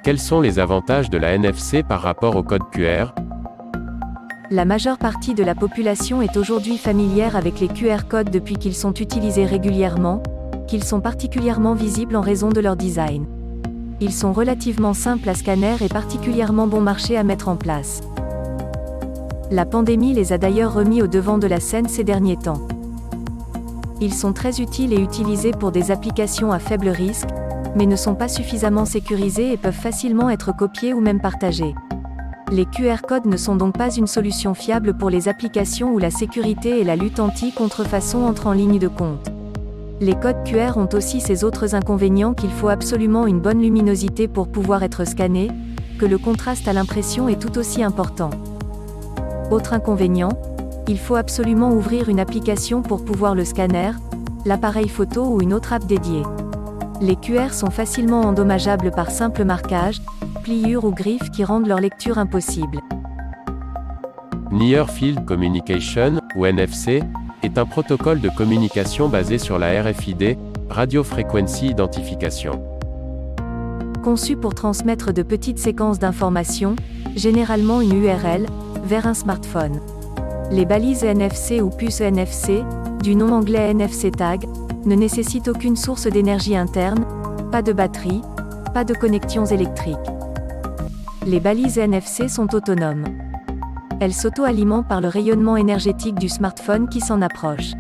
Quels sont les avantages de la NFC par rapport au code QR? La majeure partie de la population est aujourd'hui familière avec les QR codes depuis qu'ils sont utilisés régulièrement, qu'ils sont particulièrement visibles en raison de leur design. Ils sont relativement simples à scanner et particulièrement bon marché à mettre en place. La pandémie les a d'ailleurs remis au devant de la scène ces derniers temps. Ils sont très utiles et utilisés pour des applications à faible risque, mais ne sont pas suffisamment sécurisés et peuvent facilement être copiés ou même partagés. Les QR codes ne sont donc pas une solution fiable pour les applications où la sécurité et la lutte anti-contrefaçon entrent en ligne de compte. Les codes QR ont aussi ces autres inconvénients qu'il faut absolument une bonne luminosité pour pouvoir être scannés, que le contraste à l'impression est tout aussi important. Autre inconvénient, il faut absolument ouvrir une application pour pouvoir le scanner, l'appareil photo ou une autre app dédiée. Les QR sont facilement endommageables par simple marquage, pliures ou griffes qui rendent leur lecture impossible. Near Field Communication, ou NFC, est un protocole de communication basé sur la RFID, Radio Frequency Identification. Conçu pour transmettre de petites séquences d'informations, généralement une URL, vers un smartphone. Les balises NFC ou puces NFC, du nom anglais NFC Tag, ne nécessitent aucune source d'énergie interne, pas de batterie, pas de connexions électriques. Les balises NFC sont autonomes. Elles s'auto-alimentent par le rayonnement énergétique du smartphone qui s'en approche.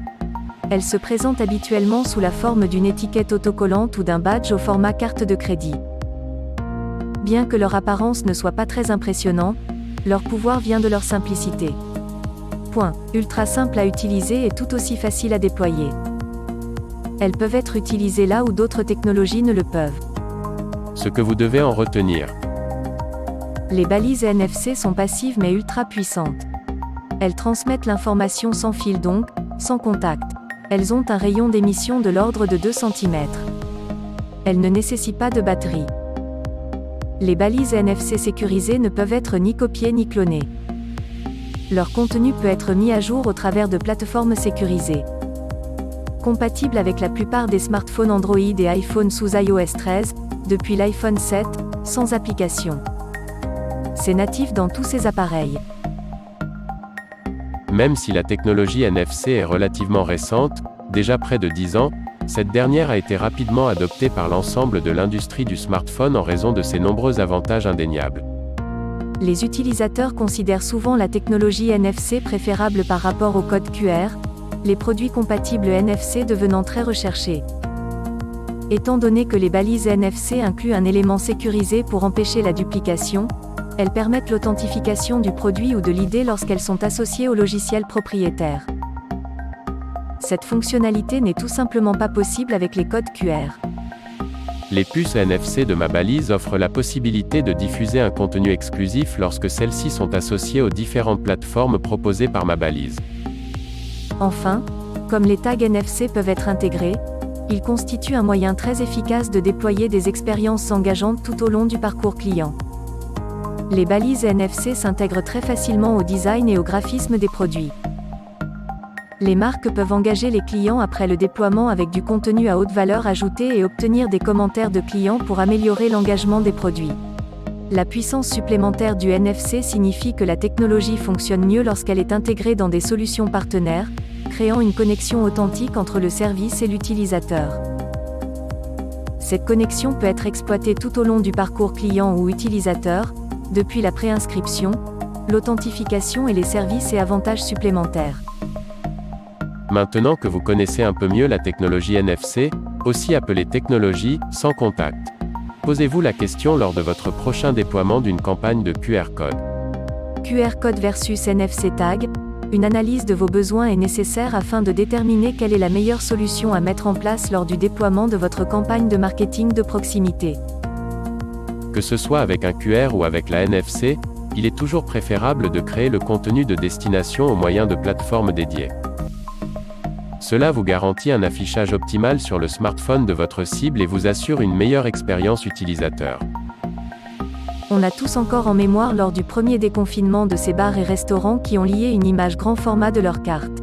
Elles se présentent habituellement sous la forme d'une étiquette autocollante ou d'un badge au format carte de crédit. Bien que leur apparence ne soit pas très impressionnante, leur pouvoir vient de leur simplicité. Ultra simple à utiliser et tout aussi facile à déployer. Elles peuvent être utilisées là où d'autres technologies ne le peuvent. Ce que vous devez en retenir. Les balises NFC sont passives mais ultra puissantes. Elles transmettent l'information sans fil donc, sans contact. Elles ont un rayon d'émission de l'ordre de 2 cm. Elles ne nécessitent pas de batterie. Les balises NFC sécurisées ne peuvent être ni copiées ni clonées. Leur contenu peut être mis à jour au travers de plateformes sécurisées. Compatible avec la plupart des smartphones Android et iPhone sous iOS 13, depuis l'iPhone 7, sans application. C'est natif dans tous ces appareils. Même si la technologie NFC est relativement récente, déjà près de 10 ans, cette dernière a été rapidement adoptée par l'ensemble de l'industrie du smartphone en raison de ses nombreux avantages indéniables. Les utilisateurs considèrent souvent la technologie NFC préférable par rapport au code QR, les produits compatibles NFC devenant très recherchés. Étant donné que les balises NFC incluent un élément sécurisé pour empêcher la duplication, elles permettent l'authentification du produit ou de l'idée lorsqu'elles sont associées au logiciel propriétaire. Cette fonctionnalité n'est tout simplement pas possible avec les codes QR. Les puces NFC de ma balise offrent la possibilité de diffuser un contenu exclusif lorsque celles-ci sont associées aux différentes plateformes proposées par ma balise. Enfin, comme les tags NFC peuvent être intégrés, ils constituent un moyen très efficace de déployer des expériences engageantes tout au long du parcours client. Les balises NFC s'intègrent très facilement au design et au graphisme des produits. Les marques peuvent engager les clients après le déploiement avec du contenu à haute valeur ajoutée et obtenir des commentaires de clients pour améliorer l'engagement des produits. La puissance supplémentaire du NFC signifie que la technologie fonctionne mieux lorsqu'elle est intégrée dans des solutions partenaires, créant une connexion authentique entre le service et l'utilisateur. Cette connexion peut être exploitée tout au long du parcours client ou utilisateur, depuis la préinscription, l'authentification et les services et avantages supplémentaires. Maintenant que vous connaissez un peu mieux la technologie NFC, aussi appelée technologie sans contact, posez-vous la question lors de votre prochain déploiement d'une campagne de QR code. QR code versus NFC tag, une analyse de vos besoins est nécessaire afin de déterminer quelle est la meilleure solution à mettre en place lors du déploiement de votre campagne de marketing de proximité. Que ce soit avec un QR ou avec la NFC, il est toujours préférable de créer le contenu de destination au moyen de plateformes dédiées. Cela vous garantit un affichage optimal sur le smartphone de votre cible et vous assure une meilleure expérience utilisateur. On a tous encore en mémoire lors du premier déconfinement de ces bars et restaurants qui ont lié une image grand format de leur carte.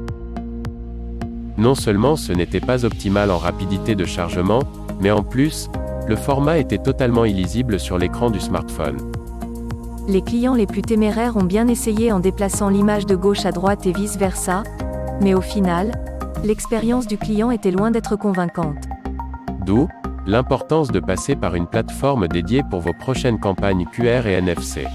Non seulement ce n'était pas optimal en rapidité de chargement, mais en plus, le format était totalement illisible sur l'écran du smartphone. Les clients les plus téméraires ont bien essayé en déplaçant l'image de gauche à droite et vice-versa, mais au final, l'expérience du client était loin d'être convaincante. D'où l'importance de passer par une plateforme dédiée pour vos prochaines campagnes QR et NFC.